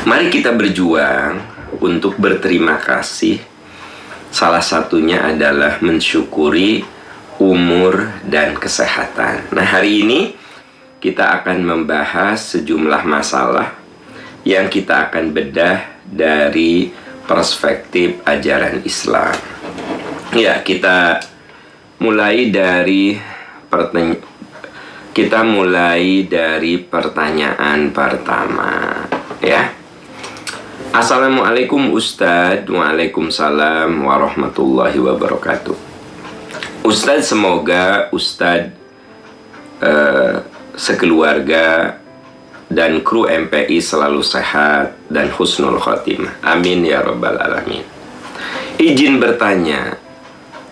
Mari kita berjuang untuk berterima kasih. Salah satunya adalah mensyukuri umur dan kesehatan. Nah, hari ini kita akan membahas sejumlah masalah yang kita akan bedah dari perspektif ajaran Islam. Ya, kita mulai dari pertanyaan pertama, ya. Assalamualaikum Ustadz. Waalaikumsalam warahmatullahi wabarakatuh. Ustadz, semoga Ustadz sekeluarga dan kru MPI selalu sehat dan husnul khotimah. Amin ya rabbal alamin. Izin bertanya,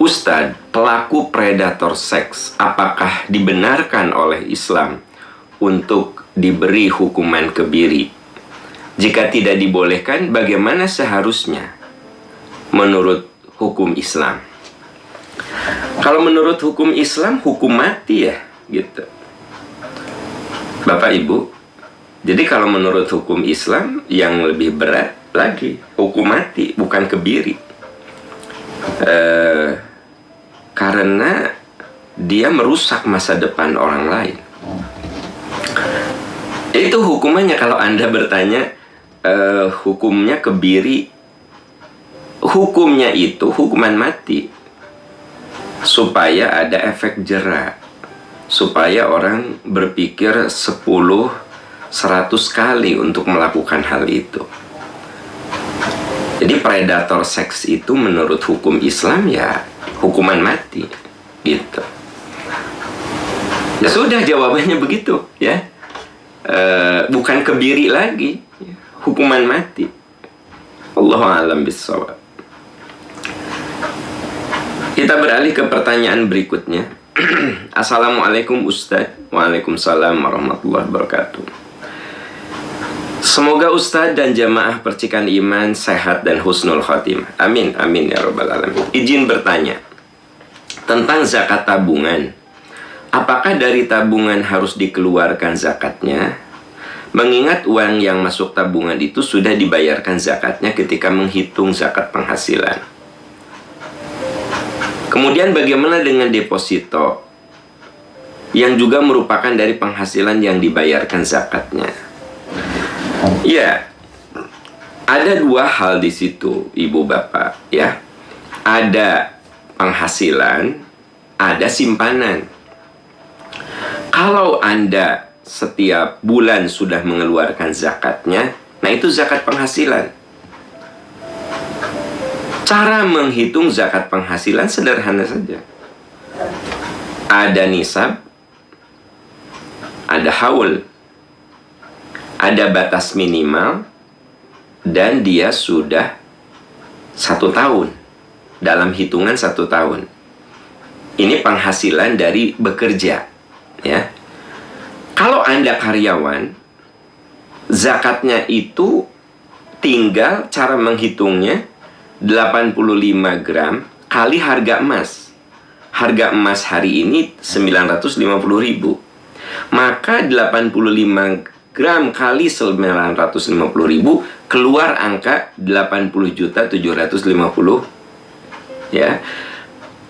Ustadz, pelaku predator seks apakah dibenarkan oleh Islam untuk diberi hukuman kebiri? Jika tidak dibolehkan, bagaimana seharusnya menurut hukum Islam? Kalau menurut hukum Islam, hukum mati ya, gitu. Bapak Ibu, jadi kalau menurut hukum Islam yang lebih berat lagi, hukum mati, bukan kebiri. Karena dia merusak masa depan orang lain. Itu hukumannya. Kalau Anda bertanya hukumnya kebiri, hukumnya itu hukuman mati, supaya ada efek jera, supaya orang berpikir 10-100 kali untuk melakukan hal itu. Jadi predator seks itu menurut hukum Islam ya hukuman mati, gitu. Ya sudah, jawabannya begitu, ya. Bukan kebiri lagi, hukuman mati. Allahu a'lam bishawab. Kita beralih ke pertanyaan berikutnya. Assalamualaikum Ustadz. Waalaikumsalam warahmatullahi wabarakatuh. Semoga Ustadz dan jamaah percikan iman sehat dan husnul khotimah. Amin, amin ya rabbal alamin. Izin bertanya tentang zakat tabungan. Apakah dari tabungan harus dikeluarkan zakatnya? Mengingat uang yang masuk tabungan itu sudah dibayarkan zakatnya ketika menghitung zakat penghasilan. Kemudian bagaimana dengan deposito yang juga merupakan dari penghasilan yang dibayarkan zakatnya? Ya, ada dua hal di situ, Ibu Bapak, ya. Ada penghasilan, ada simpanan. Kalau Anda setiap bulan sudah mengeluarkan zakatnya, nah itu zakat penghasilan. Cara menghitung zakat penghasilan sederhana saja. Ada nisab, ada haul, ada batas minimal, dan dia sudah 1 tahun, dalam hitungan 1 tahun. Ini penghasilan dari bekerja, ya. Kalau Anda karyawan, zakatnya itu tinggal cara menghitungnya 85 gram kali harga emas. Harga emas hari ini 950.000. Maka 85 gram kali 950.000 keluar angka 80.750.000, ya.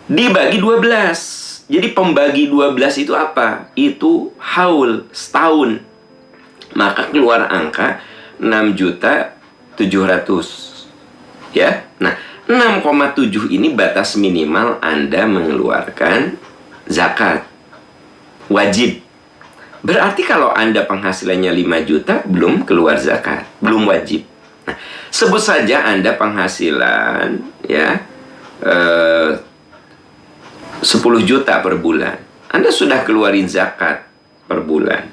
Dibagi 12. Jadi pembagi 12 itu apa? Itu haul, setahun. Maka keluar angka 6.700.000. Ya. Nah, 6,7 ini batas minimal Anda mengeluarkan zakat wajib. Berarti kalau Anda penghasilannya 5 juta belum keluar zakat, belum wajib. Nah, sebut saja Anda penghasilan, ya, 10 juta per bulan. Anda sudah keluarin zakat per bulan.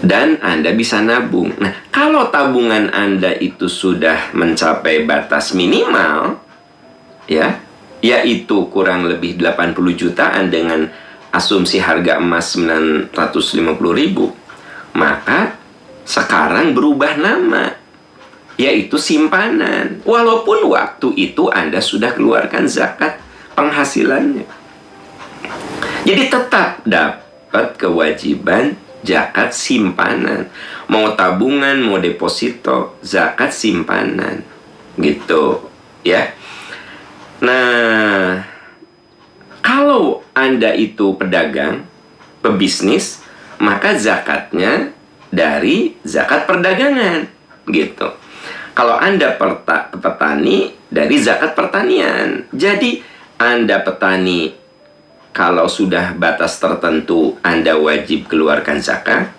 Dan Anda bisa nabung. Nah, kalau tabungan Anda itu sudah mencapai batas minimal, ya, yaitu kurang lebih 80 jutaan dengan asumsi harga emas 950.000, maka sekarang berubah nama, yaitu simpanan. Walaupun waktu itu Anda sudah keluarkan zakat penghasilannya. Jadi tetap dapat kewajiban zakat simpanan. Mau tabungan, mau deposito, zakat simpanan. Gitu, ya. Nah, kalau Anda itu pedagang, pebisnis, maka zakatnya dari zakat perdagangan, gitu. Kalau Anda petani, dari zakat pertanian. Jadi, Anda petani, kalau sudah batas tertentu, Anda wajib keluarkan zakat.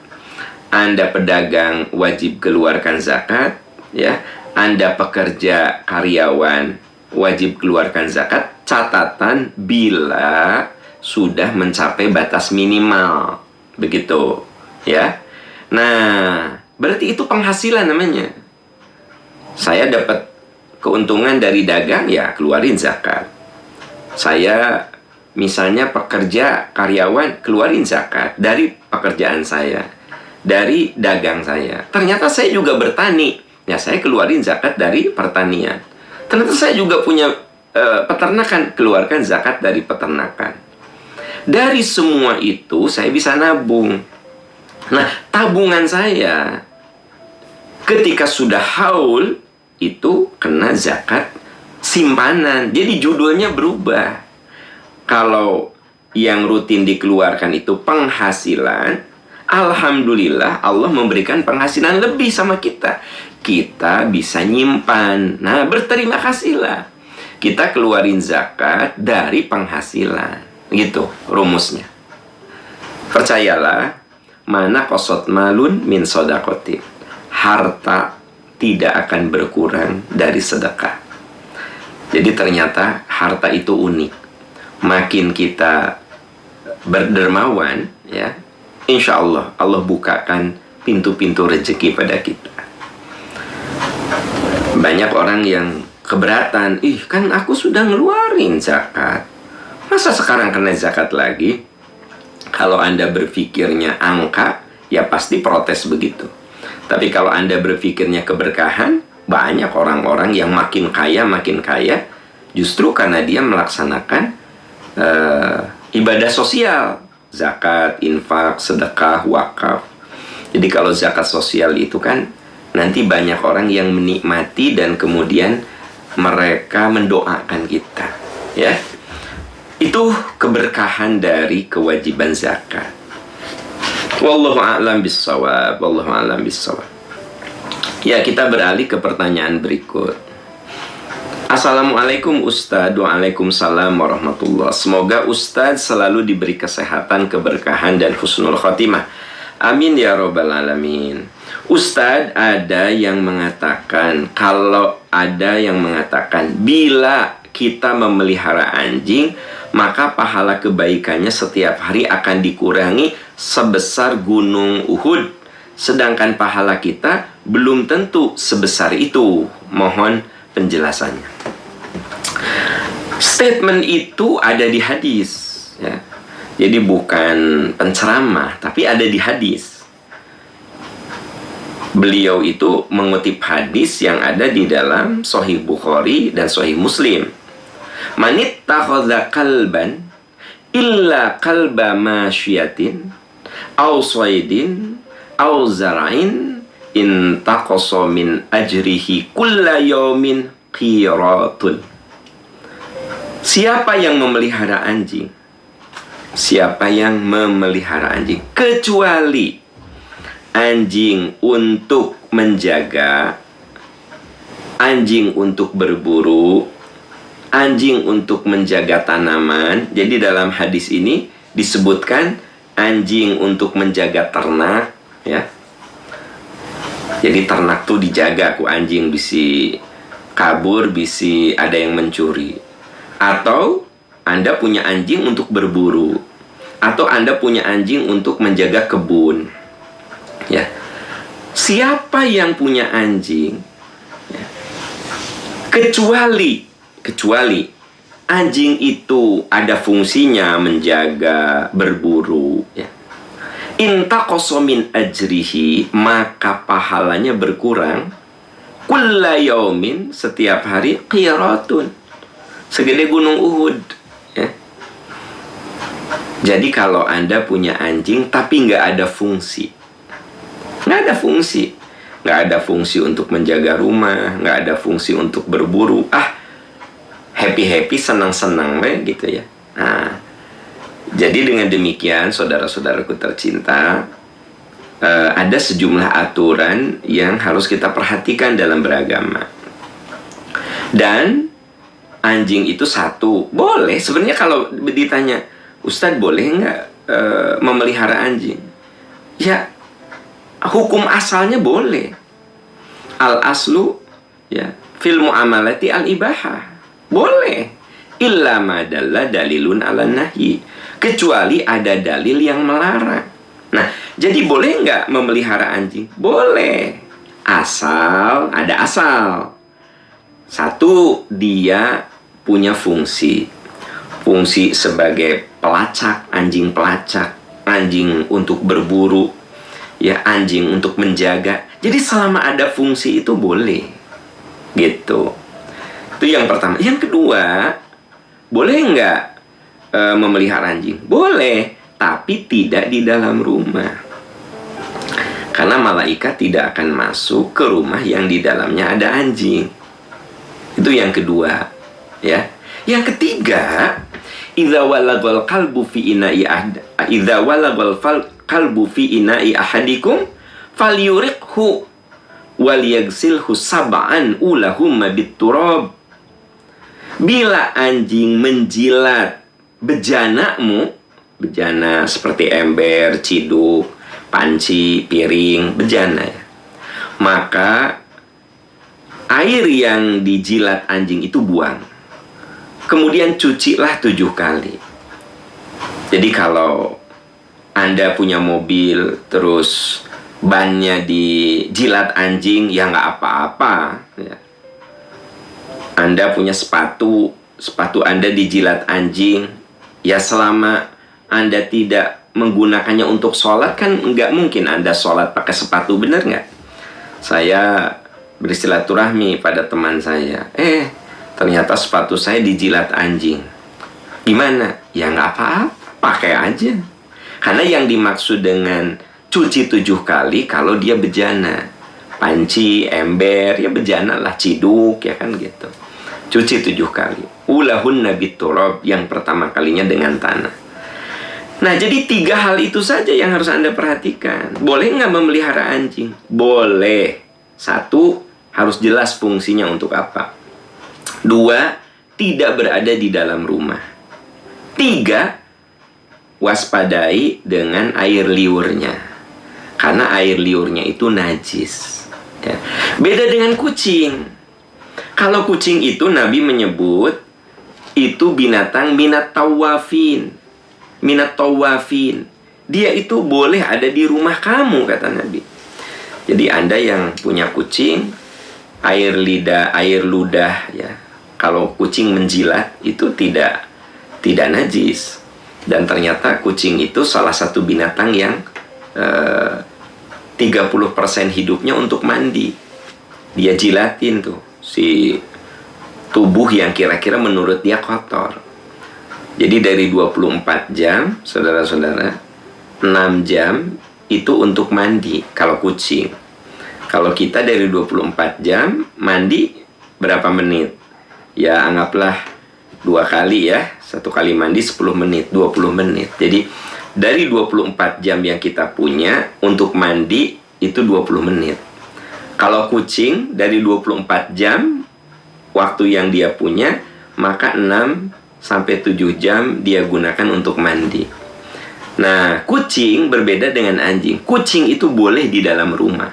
Anda pedagang, wajib keluarkan zakat, ya. Anda pekerja, karyawan, wajib keluarkan zakat. Catatan bila sudah mencapai batas minimal, begitu, ya. Nah, berarti itu penghasilan namanya. Saya dapat keuntungan dari dagang, ya keluarin zakat. Saya misalnya pekerja, karyawan, keluarin zakat dari pekerjaan saya, dari dagang saya. Ternyata saya juga bertani, ya saya keluarin zakat dari pertanian. Ternyata saya juga punya peternakan, keluarkan zakat dari peternakan. Dari semua itu saya bisa nabung. Nah, tabungan saya ketika sudah haul itu kena zakat simpanan. Jadi judulnya berubah. Kalau yang rutin dikeluarkan itu penghasilan, alhamdulillah Allah memberikan penghasilan lebih sama kita. Kita bisa nyimpan. Nah, berterima kasihlah. Kita keluarin zakat dari penghasilan. Gitu rumusnya. Percayalah, mana qasat malun min sodakotin. Harta tidak akan berkurang dari sedekah. Jadi ternyata harta itu unik. Makin kita berdermawan, ya, insya Allah Allah bukakan pintu-pintu rezeki pada kita. Banyak orang yang keberatan, kan aku sudah ngeluarin zakat, masa sekarang kena zakat lagi? Kalau Anda berpikirnya angka, ya pasti protes begitu. Tapi kalau Anda berpikirnya keberkahan, banyak orang-orang yang makin kaya, justru karena dia melaksanakan ibadah sosial, zakat, infak, sedekah, wakaf. Jadi kalau zakat sosial itu kan nanti banyak orang yang menikmati dan kemudian mereka mendoakan kita, ya. Itu keberkahan dari kewajiban zakat. Wallahu a'lam bissawab. Wallahu a'lam bissawab. Ya, kita beralih ke pertanyaan berikut. Assalamualaikum Ustadz. Waalaikumsalam warahmatullah. Semoga Ustadz selalu diberi kesehatan, keberkahan, dan husnul khotimah. Amin ya robbal alamin. Ustadz, ada yang mengatakan, bila kita memelihara anjing, maka pahala kebaikannya setiap hari akan dikurangi sebesar gunung Uhud. Sedangkan pahala kita belum tentu sebesar itu. Mohon penjelasannya. Statement itu ada di hadis, ya. Jadi bukan penceramah, tapi ada di hadis. Beliau itu mengutip hadis yang ada di dalam Sahih Bukhari dan Sahih Muslim. Manittakhadha kalban illa kalba masyiatin aw saydin aw zara'in intaqasa min ajrihi kulla yawmin qiratun. Siapa yang memelihara anjing? Siapa yang memelihara anjing? Kecuali anjing untuk menjaga, anjing untuk berburu, anjing untuk menjaga tanaman. Jadi dalam hadis ini disebutkan anjing untuk menjaga ternak, ya. Jadi ternak tuh dijaga, ku anjing bisi kabur, bisi ada yang mencuri. Atau Anda punya anjing untuk berburu, atau Anda punya anjing untuk menjaga kebun, ya. Siapa yang punya anjing, ya, kecuali anjing itu ada fungsinya menjaga, berburu, ya, intaqasa min ajrihi, maka pahalanya berkurang kulla yaumin, setiap hari, qiratun, segede gunung Uhud, ya. Jadi kalau Anda punya anjing tapi nggak ada fungsi, nggak ada fungsi, nggak ada fungsi untuk menjaga rumah, nggak ada fungsi untuk berburu, happy senang gitu ya. Nah, jadi dengan demikian saudara-saudaraku tercinta, ada sejumlah aturan yang harus kita perhatikan dalam beragama. Dan anjing itu satu, boleh sebenarnya. Kalau ditanya, Ustadz boleh nggak memelihara anjing? Ya, hukum asalnya boleh. Al aslu ya fil muamalati al ibahah, boleh. Illa madalla dalilun ala nahyi, kecuali ada dalil yang melarang. Nah, jadi boleh nggak memelihara anjing? Boleh, asal ada asal. Satu, dia punya fungsi sebagai pelacak, anjing pelacak, anjing untuk berburu, ya, anjing untuk menjaga. Jadi selama ada fungsi itu boleh, gitu. Itu yang pertama. Yang kedua, boleh nggak memelihara anjing? Boleh, tapi tidak di dalam rumah. Karena malaikat tidak akan masuk ke rumah yang di dalamnya ada anjing. Itu yang kedua, ya. Yang ketiga, idza walagal qalbu fi ina'i ahadikum falyuriqhu walyaghsilhu sab'an ulahumma bitturab. Bila anjing menjilat bejanamu, bejana seperti ember, ciduk, panci, piring, bejana ya, maka air yang dijilat anjing itu buang. Kemudian cucilah 7 kali. Jadi kalau Anda punya mobil, terus bannya dijilat anjing, ya nggak apa-apa ya. Anda punya sepatu Anda dijilat anjing, ya selama Anda tidak menggunakannya untuk sholat, kan nggak mungkin Anda sholat pakai sepatu, benar nggak? Saya bersilaturahmi pada teman saya, ternyata sepatu saya dijilat anjing. Gimana? Ya nggak apa-apa, pakai aja. Karena yang dimaksud dengan cuci 7 kali kalau dia bejana, panci, ember, ya bejana lah, ciduk, ya kan gitu. Cuci 7 kali. Ulahunna bitturab, yang pertama kalinya dengan tanah. Nah, jadi 3 hal itu saja yang harus Anda perhatikan. Boleh nggak memelihara anjing? Boleh. 1, harus jelas fungsinya untuk apa. 2, tidak berada di dalam rumah. 3, waspadai dengan air liurnya, karena air liurnya itu najis ya. Beda dengan kucing. Kalau kucing itu Nabi menyebut itu binatang minat tawafin. Dia itu boleh ada di rumah kamu, kata Nabi. Jadi Anda yang punya kucing, air ludah ya, kalau kucing menjilat itu tidak najis. Dan ternyata kucing itu salah satu binatang yang 30% hidupnya untuk mandi. Dia jilatin tuh si tubuh yang kira-kira menurut dia kotor. Jadi dari 24 jam, saudara-saudara, 6 jam itu untuk mandi kalau kucing. Kalau kita dari 24 jam, mandi berapa menit? Ya anggaplah 2 kali ya. 1 kali mandi 10 menit, 20 menit. Jadi dari 24 jam yang kita punya untuk mandi itu 20 menit. Kalau kucing dari 24 jam waktu yang dia punya, maka 6 sampai 7 jam dia gunakan untuk mandi. Nah, kucing berbeda dengan anjing. Kucing itu boleh di dalam rumah.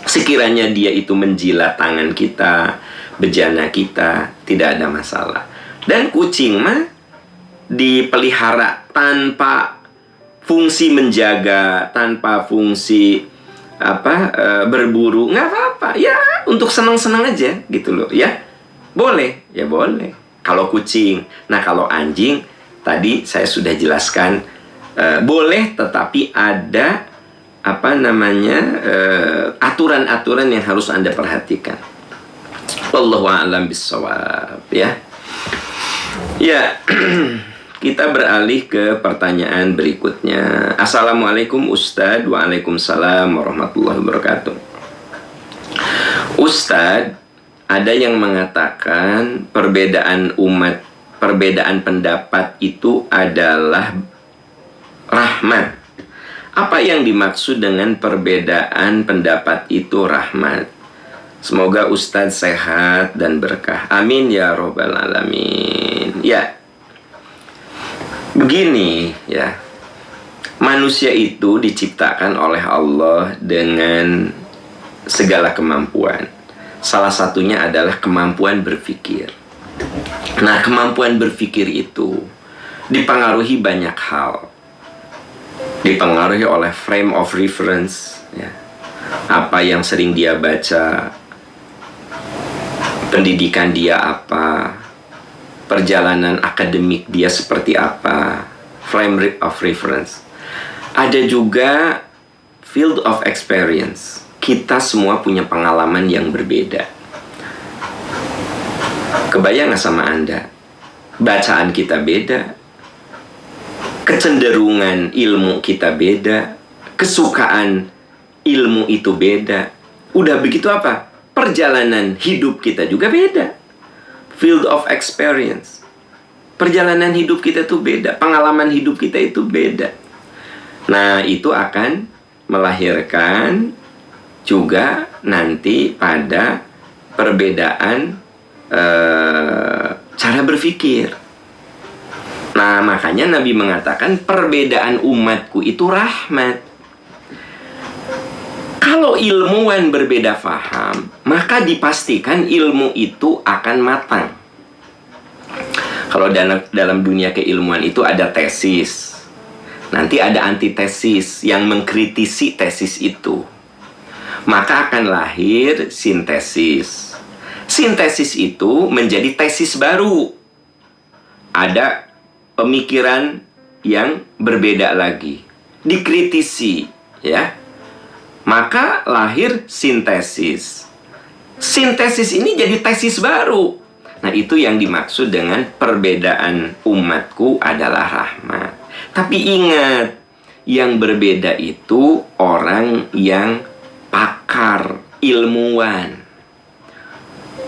Sekiranya dia itu menjilat tangan kita, bejana kita, tidak ada masalah. Dan kucing mah dipelihara tanpa fungsi menjaga, tanpa fungsi berburu, nggak apa-apa ya, untuk senang-senang aja gitu loh ya, boleh ya, boleh kalau kucing. Nah, kalau anjing tadi saya sudah jelaskan, boleh, tetapi ada aturan-aturan yang harus Anda perhatikan. Wallahu a'lam bishawab ya. Ya, kita beralih ke pertanyaan berikutnya. Assalamualaikum Ustadz. Waalaikumsalam warahmatullahi wabarakatuh. Ustadz, ada yang mengatakan perbedaan pendapat itu adalah rahmat. Apa yang dimaksud dengan perbedaan pendapat itu rahmat? Semoga Ustadz sehat dan berkah. Amin ya robbal alamin. Ya, begini ya. Manusia itu diciptakan oleh Allah dengan segala kemampuan. Salah satunya adalah kemampuan berpikir. Nah, kemampuan berpikir itu dipengaruhi banyak hal. Dipengaruhi oleh frame of reference ya. Apa yang sering dia baca, pendidikan dia apa, perjalanan akademik dia seperti apa, frame of reference. Ada juga field of experience. Kita semua punya pengalaman yang berbeda. Kebayang nggak sama Anda? Bacaan kita beda, kecenderungan ilmu kita beda, kesukaan ilmu itu beda. Udah begitu apa? Perjalanan hidup kita juga beda. Field of experience. Perjalanan hidup kita itu beda. Pengalaman hidup kita itu beda. Nah, itu akan melahirkan juga nanti pada perbedaan cara berpikir. Nah, makanya Nabi mengatakan perbedaan umatku itu rahmat. Kalau ilmuwan berbeda faham, maka dipastikan ilmu itu akan matang. Kalau dalam dunia keilmuan itu ada tesis. Nanti ada antitesis yang mengkritisi tesis itu. Maka akan lahir sintesis. Sintesis itu menjadi tesis baru. Ada pemikiran yang berbeda lagi. Dikritisi, ya. Maka lahir sintesis. Sintesis ini jadi tesis baru. Nah, itu yang dimaksud dengan perbedaan umatku adalah rahmat. Tapi ingat, yang berbeda itu orang yang pakar, ilmuwan.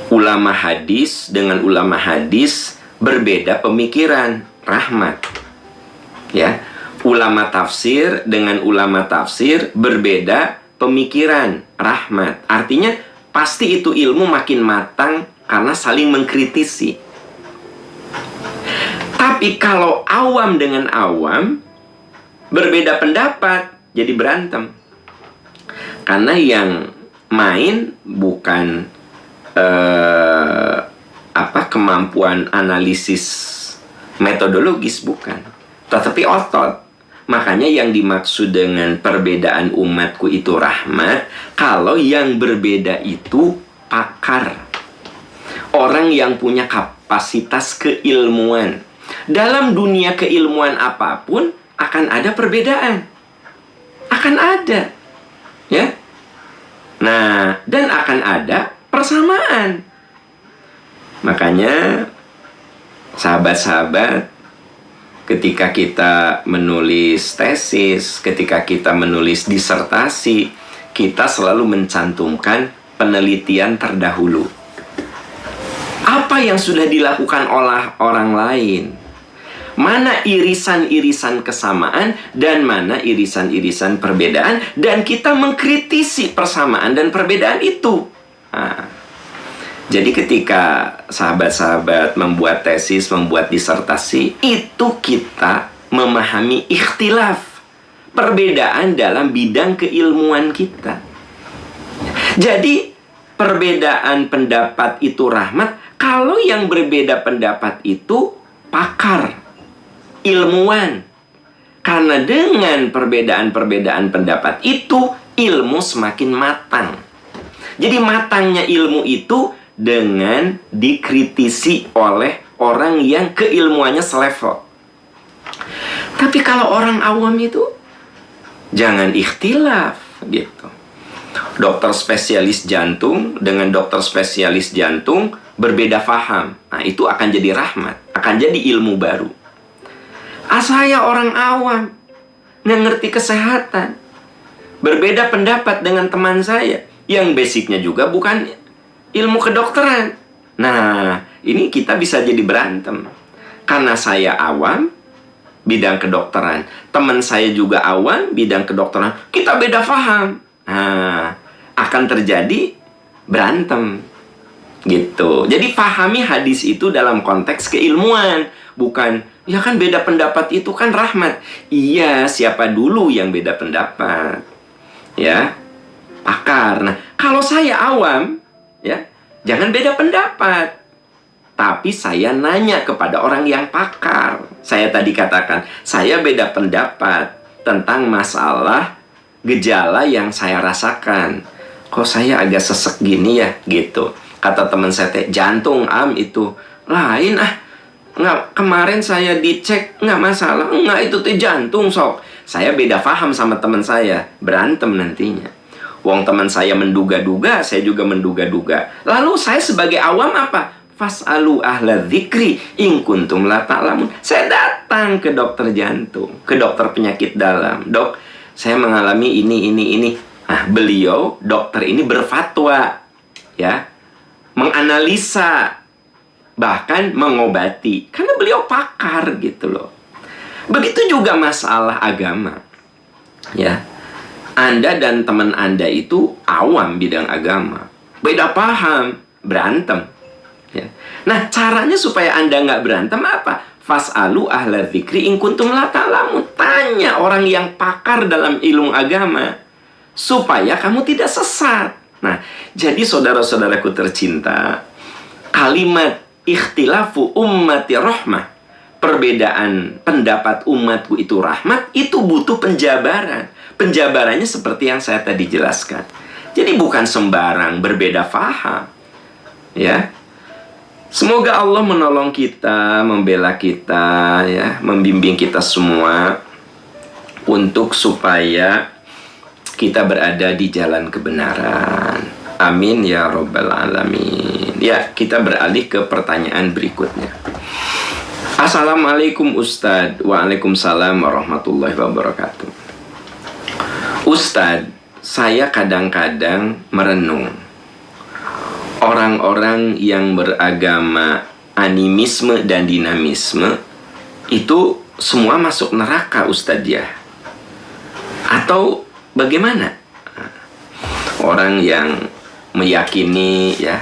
Ulama hadis dengan ulama hadis berbeda pemikiran, rahmat. Ya, ulama tafsir dengan ulama tafsir berbeda pemikiran, rahmat. Artinya pasti itu ilmu makin matang karena saling mengkritisi. Tapi kalau awam dengan awam berbeda pendapat, jadi berantem. Karena yang main bukan kemampuan analisis metodologis, bukan, tetapi otot. Makanya yang dimaksud dengan perbedaan umatku itu rahmat, kalau yang berbeda itu pakar. Orang yang punya kapasitas keilmuan. Dalam dunia keilmuan apapun akan ada perbedaan. Akan ada. Ya. Nah, dan akan ada persamaan. Makanya sahabat-sahabat, ketika kita menulis tesis, ketika kita menulis disertasi, kita selalu mencantumkan penelitian terdahulu. Apa yang sudah dilakukan oleh orang lain? Mana irisan-irisan kesamaan dan mana irisan-irisan perbedaan, dan kita mengkritisi persamaan dan perbedaan itu. Nah, jadi ketika sahabat-sahabat membuat tesis, membuat disertasi, itu kita memahami ikhtilaf, perbedaan dalam bidang keilmuan kita. Jadi perbedaan pendapat itu rahmat kalau yang berbeda pendapat itu pakar, ilmuwan. Karena dengan perbedaan-perbedaan pendapat itu ilmu semakin matang. Jadi matangnya ilmu itu dengan dikritisi oleh orang yang keilmuannya selevel. Tapi kalau orang awam itu jangan ikhtilaf gitu. Dokter spesialis jantung dengan dokter spesialis jantung berbeda faham. Nah, itu akan jadi rahmat, akan jadi ilmu baru. Saya orang awam, nggak ngerti kesehatan. Berbeda pendapat dengan teman saya yang basicnya juga bukan ilmu kedokteran. Nah, ini kita bisa jadi berantem. Karena saya awam bidang kedokteran, teman saya juga awam bidang kedokteran, kita beda paham. Nah, akan terjadi berantem gitu. Jadi pahami hadis itu dalam konteks keilmuan, bukan ya kan beda pendapat itu kan rahmat. Iya, siapa dulu yang beda pendapat? Ya, pakar. Nah, kalau saya awam, ya, jangan beda pendapat. Tapi saya nanya kepada orang yang pakar. Saya tadi katakan, saya beda pendapat tentang masalah gejala yang saya rasakan. Kok saya agak sesek gini ya, gitu. Kata teman saya, jantung itu. Lain nggak, kemarin saya dicek, nggak masalah. Nggak, itu jantung sok. Saya beda paham sama teman saya. Berantem nantinya. Wong teman saya menduga-duga, saya juga menduga-duga. Lalu saya sebagai awam apa? Fas'alu ahla dzikri in kuntum la ta'lamun. Saya datang ke dokter jantung, ke dokter penyakit dalam. Dok, saya mengalami ini. Nah, beliau, dokter ini berfatwa, ya, menganalisa, bahkan mengobati. Karena beliau pakar gitu loh. Begitu juga masalah agama. Ya, Anda dan teman Anda itu awam bidang agama. Beda paham, berantem. Ya. Nah, caranya supaya Anda nggak berantem apa? Fas'alu ahla dzikri in kuntum la ta'lamun. Tanya orang yang pakar dalam ilmu agama supaya kamu tidak sesat. Nah, jadi saudara-saudaraku tercinta, kalimat ikhtilafu ummati rahmah, perbedaan pendapat umatku itu rahmat, itu butuh penjabaran. Penjabarannya seperti yang saya tadi jelaskan. Jadi bukan sembarang berbeda faham. Ya. Semoga Allah menolong kita, membela kita, ya, membimbing kita semua untuk supaya kita berada di jalan kebenaran. Amin ya Rabbal Alamin. Ya, kita beralih ke pertanyaan berikutnya. Assalamualaikum Ustadz. Waalaikumsalam warahmatullahi wabarakatuh. Ustadz, saya kadang-kadang merenung. Orang-orang yang beragama animisme dan dinamisme itu semua masuk neraka, Ustadz, ya? Atau bagaimana? Orang yang meyakini, ya,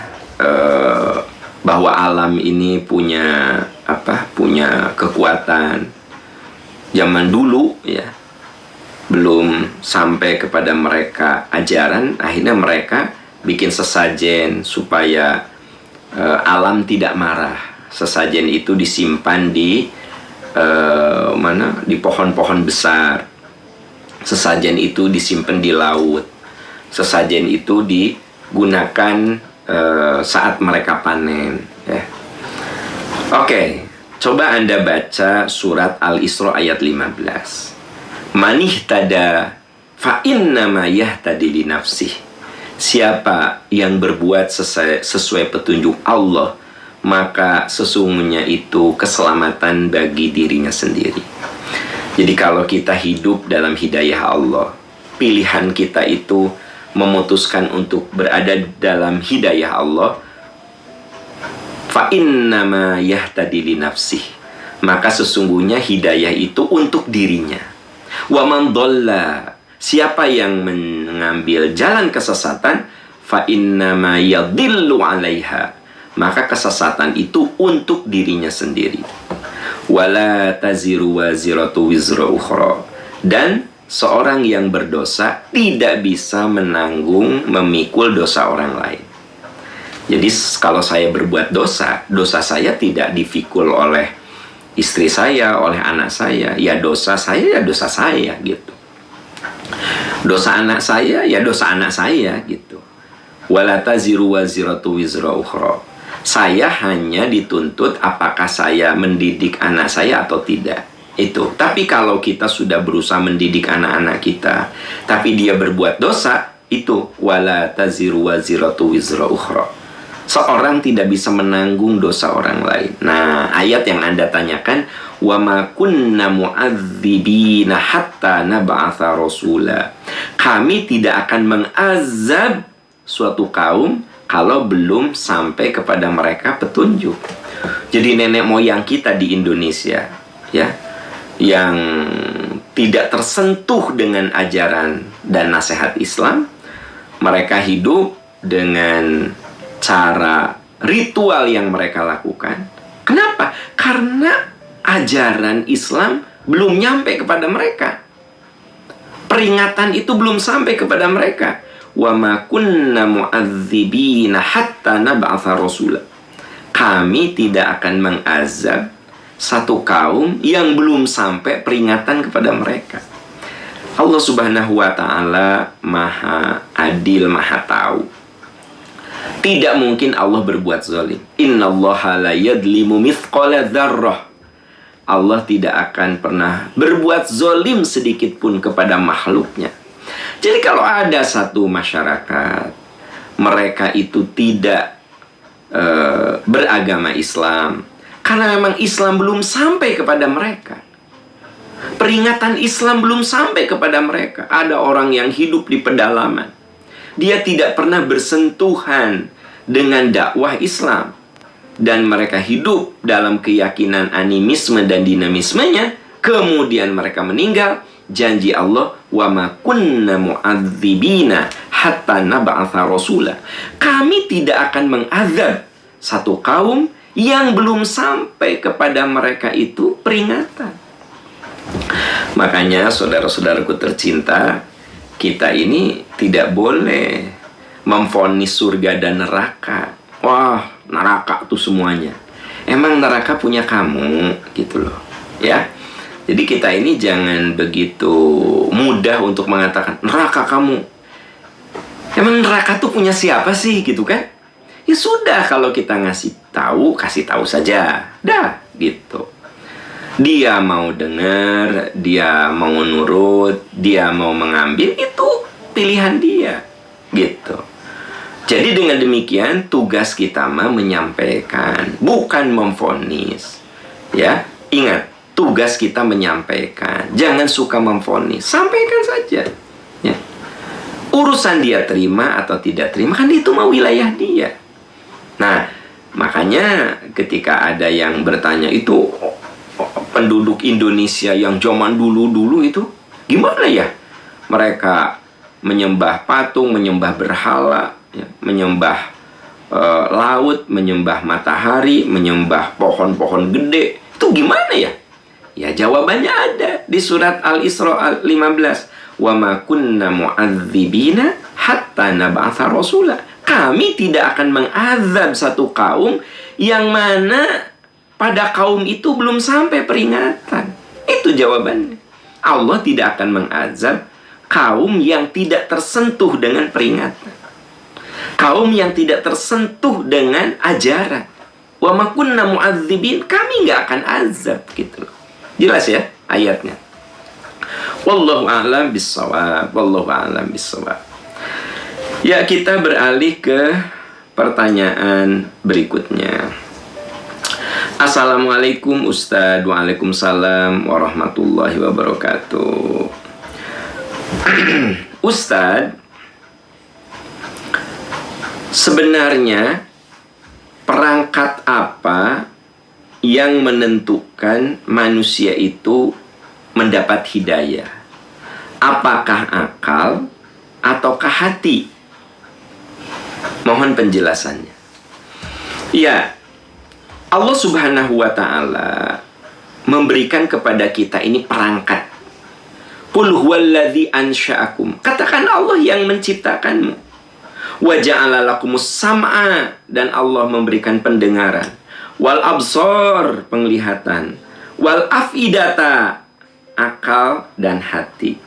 bahwa alam ini punya kekuatan. Zaman dulu, ya, belum sampai kepada mereka ajaran, akhirnya mereka bikin sesajen supaya alam tidak marah. Sesajen itu disimpan di di pohon-pohon besar. Sesajen itu disimpan di laut. Sesajen itu digunakan saat mereka panen. Ya. Oke, coba Anda baca surat Al-Isra ayat 15. Manihtada fa innama yahtadi li nafsih. Siapa yang berbuat sesuai petunjuk Allah, maka sesungguhnya itu keselamatan bagi dirinya sendiri. Jadi kalau kita hidup dalam hidayah Allah, pilihan kita itu memutuskan untuk berada dalam hidayah Allah, fa innama yahtadi li nafsih, maka sesungguhnya hidayah itu untuk dirinya. Wa man dhalla, siapa yang mengambil jalan kesesatan, fa innama yadhillu 'alaiha, maka kesesatan itu untuk dirinya sendiri. Wala taziru waziratu wizra ukhra, dan seorang yang berdosa tidak bisa menanggung, memikul dosa orang lain. Jadi kalau saya berbuat dosa, dosa saya tidak dipikul oleh istri saya, oleh anak saya. Ya dosa saya, ya dosa saya gitu. Dosa anak saya, ya dosa anak saya gitu. Wala taziru waziratu wizra ukhra. Saya hanya dituntut apakah saya mendidik anak saya atau tidak. Itu. Tapi kalau kita sudah berusaha mendidik anak-anak kita, tapi dia berbuat dosa, itu wala taziru waziratu wizra ukhra. Seorang tidak bisa menanggung dosa orang lain. Nah, ayat yang Anda tanyakan, wa ma kunna mu'adzibina hatta nab'atha rasula. Kami tidak akan mengazab suatu kaum kalau belum sampai kepada mereka petunjuk. Jadi nenek moyang kita di Indonesia, ya, yang tidak tersentuh dengan ajaran dan nasihat Islam, mereka hidup dengan cara ritual yang mereka lakukan. Kenapa? Karena ajaran Islam belum nyampe kepada mereka. Peringatan itu belum sampai kepada mereka. Wa ma kunna mu'adzibina hatta nab'atha rasula. Kami tidak akan mengazab satu kaum yang belum sampai peringatan kepada mereka. Allah Subhanahu wa ta'ala Maha Adil, Maha Tahu. Tidak mungkin Allah berbuat zalim. Innallaha la yadlimu mithqala dzarrah. Allah tidak akan pernah berbuat zalim sedikit pun kepada makhluknya. Jadi kalau ada satu masyarakat, mereka itu tidak beragama Islam, karena memang Islam belum sampai kepada mereka. Peringatan Islam belum sampai kepada mereka. Ada orang yang hidup di pedalaman. Dia tidak pernah bersentuhan dengan dakwah Islam. Dan mereka hidup dalam keyakinan animisme dan dinamismenya. Kemudian mereka meninggal. Janji Allah, wa ma kunna mu'adzibina hatta nab'atha rasula. Kami tidak akan mengazab satu kaum yang belum sampai kepada mereka itu peringatan. Makanya saudara-saudaraku tercinta, kita ini tidak boleh memvonis surga dan neraka. Wah, neraka tuh semuanya. Emang neraka punya kamu, gitu loh. Ya. Jadi kita ini jangan begitu mudah untuk mengatakan neraka kamu. Emang neraka tuh punya siapa sih, gitu kan? Ya sudah, kalau kita kasih tahu saja. Dah, gitu. Dia mau dengar, dia mau nurut, dia mau mengambil, itu pilihan dia, gitu. Jadi dengan demikian tugas kita menyampaikan, bukan memvonis. Ya, ingat, tugas kita menyampaikan. Jangan suka memvonis, sampaikan saja. Ya. Urusan dia terima atau tidak terima, kan itu mau wilayah dia. Nah, makanya ketika ada yang bertanya itu, penduduk Indonesia yang zaman dulu-dulu itu gimana ya? Mereka menyembah patung, menyembah berhala, ya, menyembah laut, menyembah matahari, menyembah pohon-pohon gede. Itu gimana ya? Ya jawabannya ada di surat Al-Isra 15. Wa ma kunna mu'adzibina hatta nab'atha rasula. Kami tidak akan mengazab satu kaum yang mana pada kaum itu belum sampai peringatan. Itu jawabannya. Allah tidak akan mengazab kaum yang tidak tersentuh dengan peringatan. Kaum yang tidak tersentuh dengan ajaran. Wa ma kunna mu'adzibin, kami nggak akan azab, gitu loh. Jelas ya ayatnya. Wallahu a'lam bissawab. Wallahu a'lam bissawab. Ya, kita beralih ke pertanyaan berikutnya. Assalamualaikum Ustadz. Waalaikumsalam warahmatullahi wabarakatuh. Ustadz, sebenarnya perangkat apa yang menentukan manusia itu mendapat hidayah? Apakah akal ataukah hati? Mohon penjelasannya. Ya, Allah Subhanahu wa ta'ala memberikan kepada kita ini perangkat. Qul huwallazi ansha'akum. Katakan Allah yang menciptakanmu. Wa ja'ala lakumus sam'a, dan Allah memberikan pendengaran. Wal absar, penglihatan. Wal afidata, akal dan hati.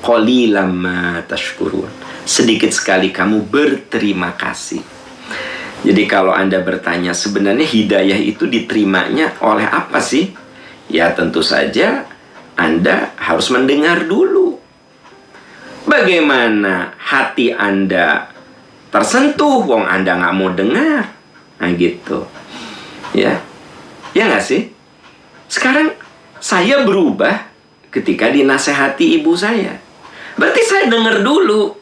Qalilam ma tashkurun. Sedikit sekali kamu berterima kasih. Jadi kalau Anda bertanya sebenarnya hidayah itu diterimanya oleh apa sih? Ya tentu saja Anda harus mendengar dulu. Bagaimana hati Anda tersentuh, wong Anda nggak mau dengar. Nah gitu. Ya, ya nggak sih? Sekarang saya berubah ketika dinasehati ibu saya. Berarti saya dengar dulu.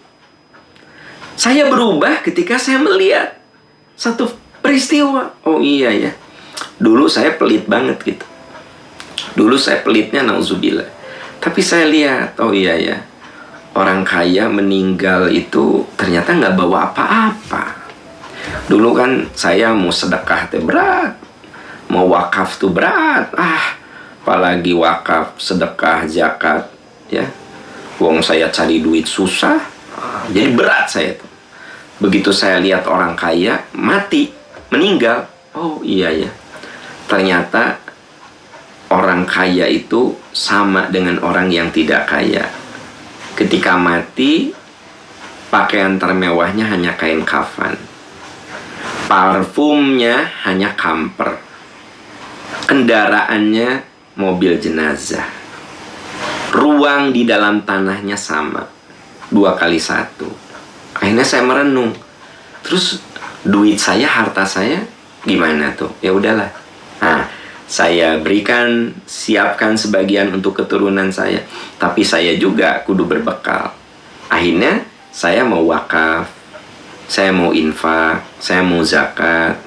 Saya berubah ketika saya melihat satu peristiwa. Oh iya ya, dulu saya pelit banget gitu. Dulu saya pelitnya nauzubillah. Tapi saya lihat, oh iya ya, orang kaya meninggal itu ternyata nggak bawa apa-apa. Dulu kan saya mau sedekah teh berat, mau wakaf tuh berat. Apalagi wakaf, sedekah, zakat, ya. Wong saya cari duit susah, jadi berat saya tuh. Begitu saya lihat orang kaya mati, meninggal, oh iya ya, ternyata orang kaya itu sama dengan orang yang tidak kaya. Ketika mati, pakaian termewahnya hanya kain kafan, parfumnya hanya kamper, kendaraannya mobil jenazah, ruang di dalam tanahnya sama, 2x1. Akhirnya saya merenung, terus duit saya, harta saya gimana tuh? Ya udahlah, saya berikan, siapkan sebagian untuk keturunan saya, tapi saya juga kudu berbekal. Akhirnya saya mau wakaf, saya mau infak, saya mau zakat,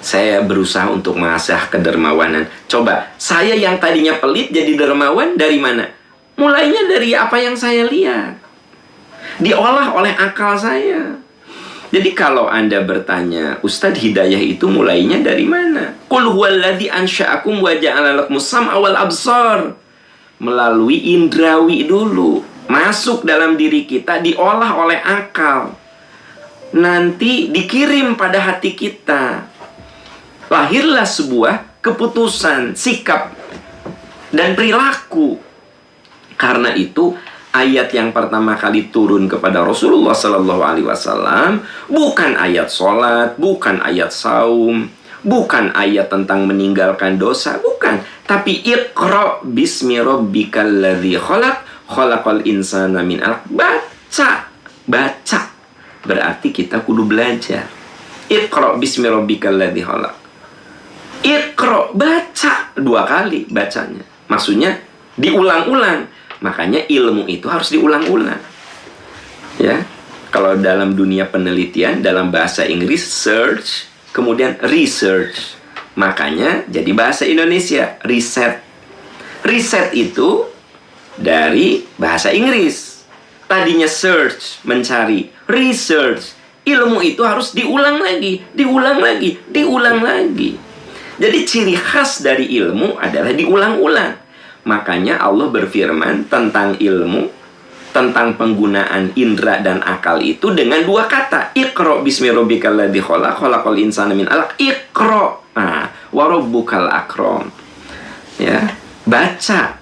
saya berusaha untuk mengasah kedermawanan. Coba, saya yang tadinya pelit jadi dermawan dari mana? Mulainya dari apa yang saya lihat, diolah oleh akal saya. Jadi kalau Anda bertanya, Ustadz, hidayah itu mulainya dari mana? Qul huwallazi ansha'akum wa ja'ala lakumus sam'a wal absar. Melalui indrawi dulu, masuk dalam diri kita, diolah oleh akal, nanti dikirim pada hati kita. Lahirlah sebuah keputusan, sikap, dan perilaku. Karena itu, ayat yang pertama kali turun kepada Rasulullah SAW bukan ayat sholat, bukan ayat saum, bukan ayat tentang meninggalkan dosa, bukan. Tapi Iqra bismi rabbikal ladzi khalaq, khalaqal insana min 'alaq. Baca. Berarti kita kudu belajar. Iqra bismi rabbikal ladzi khalaq. Iqra, baca 2 kali bacanya. Maksudnya diulang-ulang. Makanya ilmu itu harus diulang-ulang. Ya. Kalau dalam dunia penelitian, dalam bahasa Inggris search, kemudian research. Makanya jadi bahasa Indonesia riset. Riset itu dari bahasa Inggris. Tadinya search, mencari. Research, ilmu itu harus diulang lagi, diulang lagi, diulang lagi. Jadi ciri khas dari ilmu adalah diulang-ulang. Makanya Allah berfirman tentang ilmu, tentang penggunaan indera dan akal itu dengan 2 kata. Iqra bismi rabbikal ladzi khalaq, khalaqal insana min 'alaq. Iqra, wa rabbukal akram. Ya, baca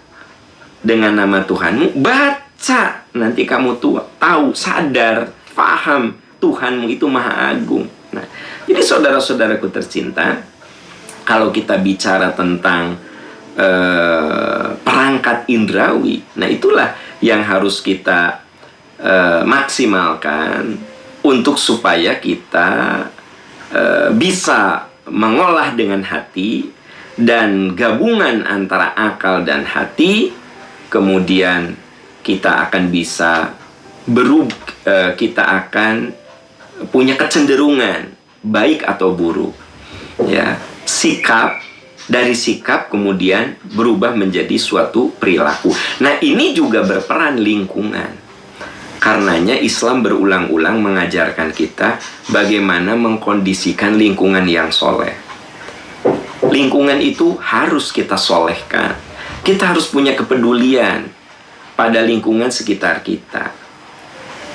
dengan nama Tuhanmu, baca. Nanti kamu tahu, sadar, paham Tuhanmu itu maha agung. Nah, jadi saudara-saudaraku tercinta, kalau kita bicara tentang perangkat indrawi, nah itulah yang harus kita maksimalkan untuk supaya kita bisa mengolah dengan hati, dan gabungan antara akal dan hati, kemudian kita akan bisa kita akan punya kecenderungan baik atau buruk, ya. Dari sikap kemudian berubah menjadi suatu perilaku. Nah, ini juga berperan lingkungan. Karenanya Islam berulang-ulang mengajarkan kita bagaimana mengkondisikan lingkungan yang soleh. Lingkungan itu harus kita solehkan. Kita harus punya kepedulian pada lingkungan sekitar kita.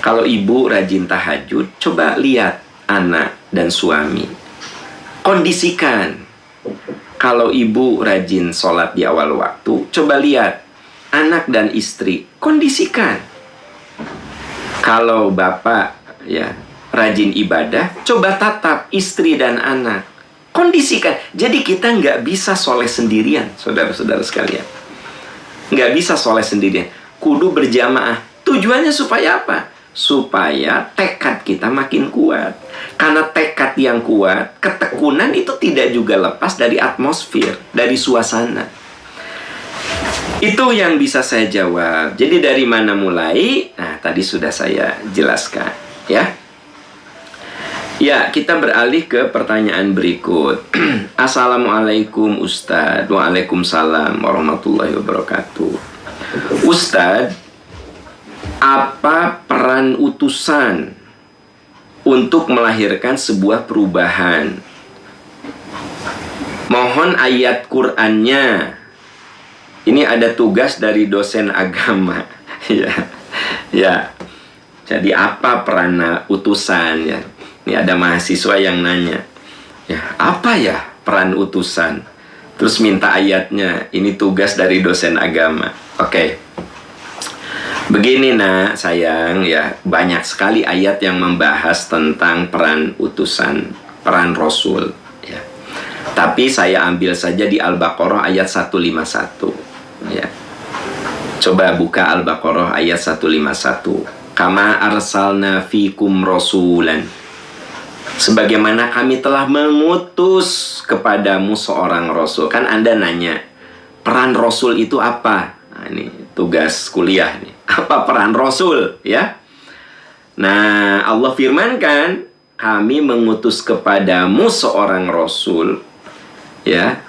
Kalau ibu rajin tahajud, coba lihat anak dan suami. Kondisikan. Kalau ibu rajin sholat di awal waktu, coba lihat anak dan istri, kondisikan. Kalau bapak ya rajin ibadah, coba tatap istri dan anak, kondisikan. Jadi kita nggak bisa soleh sendirian, saudara-saudara sekalian. Nggak bisa soleh sendirian, kudu berjamaah. Tujuannya supaya apa? supaya tekad kita makin kuat. Karena tekad yang kuat, ketekunan itu tidak juga lepas dari atmosfer, dari suasana. Itu yang bisa saya jawab. Jadi dari mana mulai? Nah, tadi sudah saya jelaskan, ya. Ya, kita beralih ke pertanyaan berikut. Assalamualaikum Ustadz. Waalaikumsalam warahmatullahi wabarakatuh. Ustadz, apa peran utusan untuk melahirkan sebuah perubahan? Mohon ayat Qur'annya. Ini ada tugas dari dosen agama. Ya, ya. Jadi apa peran utusan, ya? Ini ada mahasiswa yang nanya, ya, apa ya peran utusan? Terus minta ayatnya. Ini tugas dari dosen agama. Oke. Begini nak, sayang, ya, banyak sekali ayat yang membahas tentang peran utusan, peran Rasul, ya. Tapi saya ambil saja di Al-Baqarah ayat 151, ya. Coba buka Al-Baqarah ayat 151. Kama arsalna fikum rasulan, sebagaimana kami telah mengutus kepadamu seorang Rasul. Kan Anda nanya, peran Rasul itu apa? Nah, ini tugas kuliah nih. Apa peran Rasul, ya? Nah, Allah firmankan, kami mengutus kepadamu seorang Rasul, ya,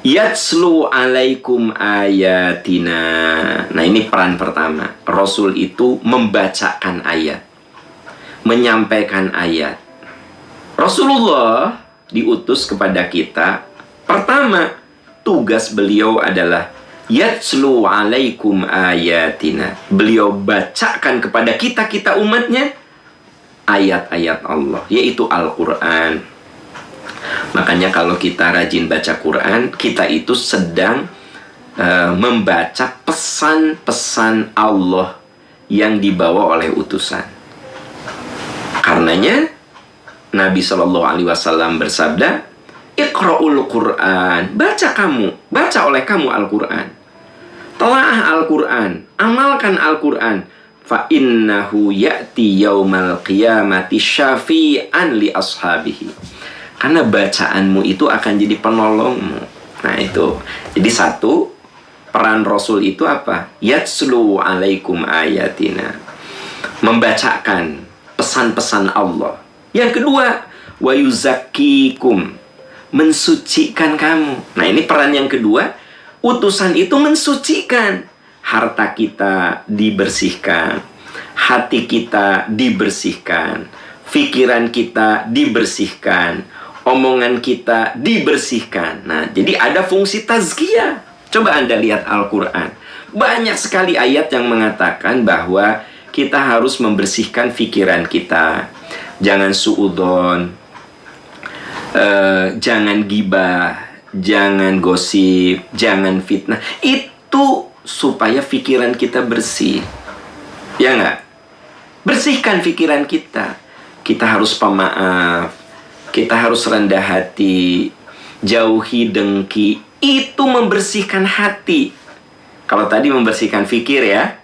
yatslu alaikum ayatina. Nah, ini peran pertama. Rasul itu membacakan ayat, menyampaikan ayat. Rasulullah diutus kepada kita. Pertama, tugas beliau adalah yatslu alaikum ayatina. Beliau bacakan kepada kita umatnya ayat-ayat Allah, yaitu Al-Quran. Makanya kalau kita rajin baca Quran, kita itu sedang membaca pesan-pesan Allah yang dibawa oleh utusan. Karenanya Nabi SAW bersabda, Iqra'ul Quran, baca oleh kamu Al-Quran. Telaah Al-Quran, amalkan Al-Quran. Fa innahu ya'ti yaumal qiyamati syafi'an li ashabihi. Karena bacaanmu itu akan jadi penolongmu. Nah itu. Jadi satu, peran Rasul itu apa? Yatslu alaikum ayatina. Membacakan pesan-pesan Allah. Yang kedua, wa yuzakkikum, mensucikan kamu. Nah ini peran yang kedua. Utusan itu mensucikan. Harta kita dibersihkan, hati kita dibersihkan, pikiran kita dibersihkan, omongan kita dibersihkan. Nah, jadi ada fungsi tazkiyah. Coba Anda lihat Al-Quran. Banyak sekali ayat yang mengatakan bahwa kita harus membersihkan pikiran kita. Jangan suudzon, jangan gibah, jangan gosip, jangan fitnah. Itu supaya pikiran kita bersih. Ya nggak? Bersihkan pikiran kita. Kita harus pemaaf. Kita harus rendah hati. Jauhi dengki. Itu membersihkan hati. Kalau tadi membersihkan fikir, ya.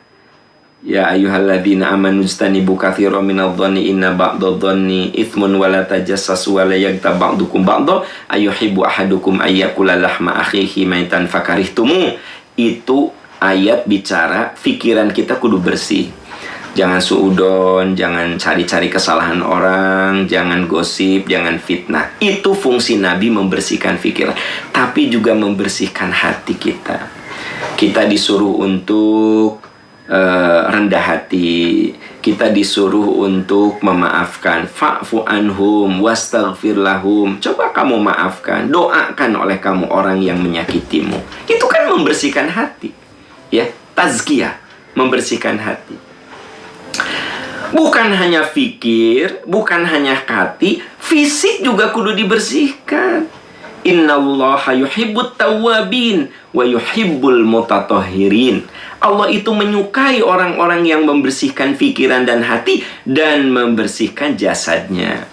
Ya ayyuhalladzina amanu jtanibu katsiran minadh-dhanni inna ba'dadh-dhanni itsmun wa la tajassasu wa la yaghtab ba'dukum ba'dha ayyuhibbu ahadukum ayyakula lahma akhihi maitan fakarihtumu. Itu ayat bicara pikiran kita kudu bersih. Jangan suudon, jangan cari-cari kesalahan orang, jangan gosip, jangan fitnah. Itu fungsi Nabi, membersihkan pikiran, tapi juga membersihkan hati kita. Kita disuruh untuk rendah hati. Kita disuruh untuk memaafkan. Fa'fu anhum wastaghfir lahum. Coba kamu maafkan, doakan oleh kamu orang yang menyakitimu. Itu kan membersihkan hati. Ya, tazkiyah, membersihkan hati. Bukan hanya fikir, bukan hanya hati, fisik juga kudu dibersihkan. Innallaha yuhibbut tawwabin wa yuhibbul mutatahhirin. Allah itu menyukai orang-orang yang membersihkan pikiran dan hati dan membersihkan jasadnya.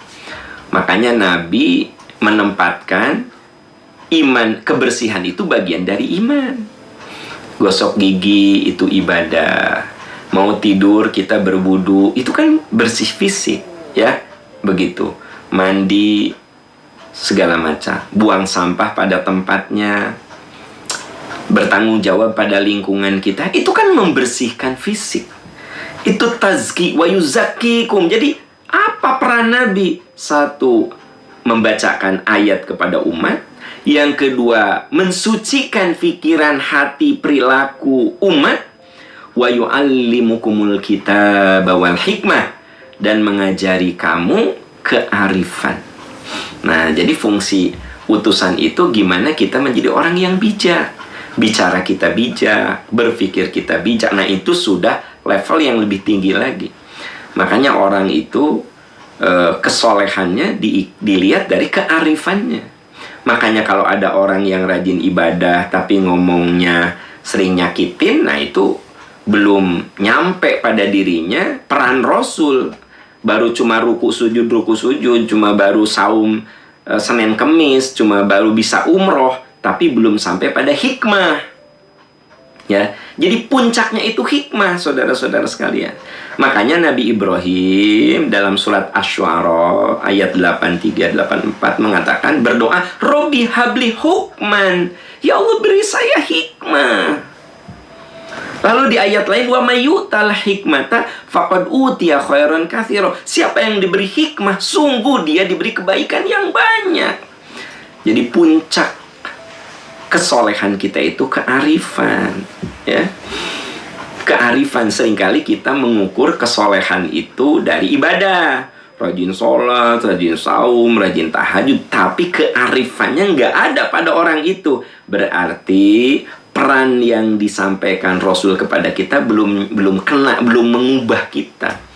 Makanya Nabi menempatkan iman, kebersihan itu bagian dari iman. Gosok gigi itu ibadah. Mau tidur kita berwudu, itu kan bersih fisik, ya. Begitu. Mandi segala macam, buang sampah pada tempatnya, bertanggung jawab pada lingkungan kita, itu kan membersihkan fisik. Itu tazki wa yuzakkikum. Jadi apa peran Nabi? Satu, membacakan ayat kepada umat. Yang kedua, mensucikan pikiran, hati, perilaku umat. Wa yu'allimukumul kitaba wal hikmah, dan mengajari kamu kearifan. Nah, jadi fungsi utusan itu gimana kita menjadi orang yang bijak. Bicara kita bijak, berpikir kita bijak. Nah, itu sudah level yang lebih tinggi lagi. Makanya orang itu kesolehannya dilihat dari kearifannya. Makanya kalau ada orang yang rajin ibadah tapi ngomongnya sering nyakitin, nah itu belum nyampe pada dirinya peran Rasul. Baru cuma ruku sujud, cuma baru saum Senin Kemis, cuma baru bisa umroh, tapi belum sampai pada hikmah. Ya, jadi puncaknya itu hikmah, saudara-saudara sekalian. Makanya Nabi Ibrahim dalam surat Asy-Syu'ara ayat 83-84 mengatakan, berdoa, Robbi habli hukman, ya Allah beri saya hikmah. Lalu di ayat lain, wa mayyutal hikmata faqad utiya khairan katsira. Siapa yang diberi hikmah, sungguh dia diberi kebaikan yang banyak. Jadi puncak kesolehan kita itu kearifan, ya. Kearifan, seringkali kita mengukur kesolehan itu dari ibadah. Rajin sholat, rajin saum, rajin tahajud, tapi kearifannya nggak ada pada orang itu. Berarti peran yang disampaikan Rasul kepada kita belum kena, belum mengubah kita.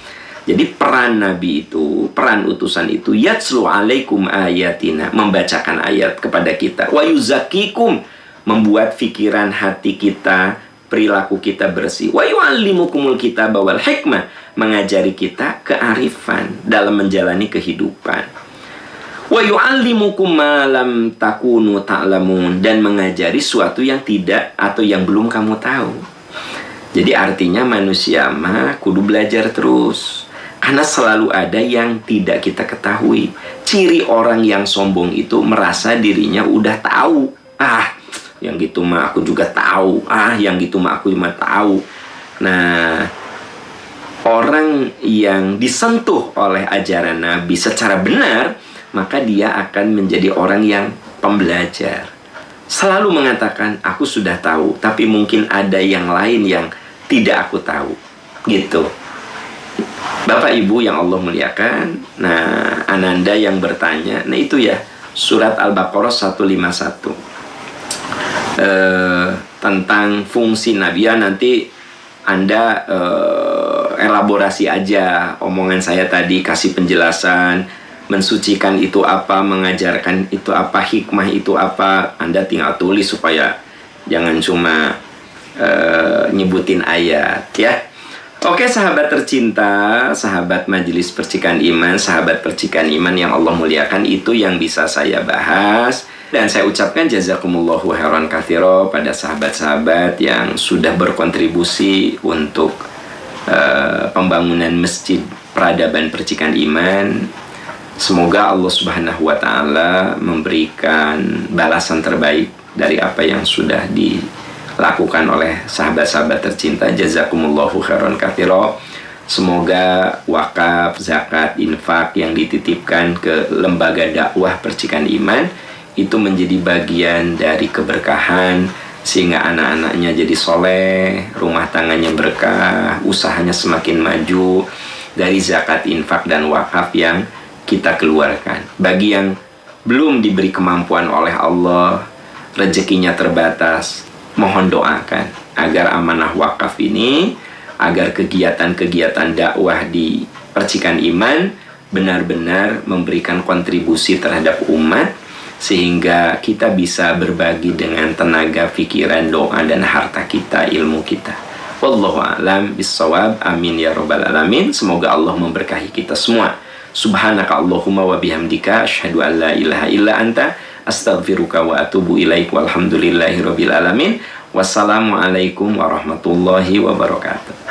Jadi peran Nabi itu, peran utusan itu, yatslu alaikum ayatina, membacakan ayat kepada kita, wa yuzakkikum, membuat pikiran hati kita, perilaku kita bersih, wa yu'allimukumul kitaba wal hikmah, mengajari kita kearifan dalam menjalani kehidupan. Wa yu'allimukum ma lam takunu ta'lamun, dan mengajari suatu yang tidak atau yang belum kamu tahu. Jadi artinya manusia mah kudu belajar terus, karena selalu ada yang tidak kita ketahui. Ciri orang yang sombong itu merasa dirinya udah tahu. Yang gitu mah aku juga tahu. Yang gitu mah aku cuma tahu. Nah, orang yang disentuh oleh ajaran Nabi secara benar, maka dia akan menjadi orang yang pembelajar. Selalu mengatakan, aku sudah tahu, tapi mungkin ada yang lain yang tidak aku tahu. Gitu. Bapak Ibu yang Allah muliakan, nah, Ananda yang bertanya, nah itu ya, surat Al-Baqarah 151. Tentang fungsi Nabi, ya nanti Anda elaborasi aja omongan saya tadi, kasih penjelasan. Mensucikan itu apa, mengajarkan itu apa, hikmah itu apa, Anda tinggal tulis supaya jangan cuma nyebutin ayat, ya. Oke, sahabat tercinta, sahabat Majelis Percikan Iman, sahabat Percikan Iman yang Allah muliakan, itu yang bisa saya bahas. Dan saya ucapkan jazakumullahu khairan katsira pada sahabat-sahabat yang sudah berkontribusi untuk pembangunan Masjid Peradaban Percikan Iman. Semoga Allah Subhanahu wa Ta'ala memberikan balasan terbaik dari apa yang sudah dilakukan oleh sahabat-sahabat tercinta. Jazakumullahu khairan katsira. Semoga wakaf, zakat, infak yang dititipkan ke lembaga dakwah Percikan Iman itu menjadi bagian dari keberkahan, sehingga anak-anaknya jadi soleh, rumah tangganya berkah, usahanya semakin maju dari zakat, infak, dan wakaf yang kita keluarkan. Bagi yang belum diberi kemampuan oleh Allah, rezekinya terbatas, mohon doakan agar amanah wakaf ini, agar kegiatan-kegiatan dakwah di Percikan Iman benar-benar memberikan kontribusi terhadap umat, sehingga kita bisa berbagi dengan tenaga, pikiran, doa, dan harta kita, ilmu kita. Wallahu a'lam bissawab. Amin ya rabbal alamin. Semoga Allah memberkahi kita semua. Subhanaka Allahumma wa bihamdika asyhadu an la ilaha illa anta astaghfiruka wa atubu ilaik. Walhamdulillahi rabbil alamin. Wassalamualaikum warahmatullahi wabarakatuh.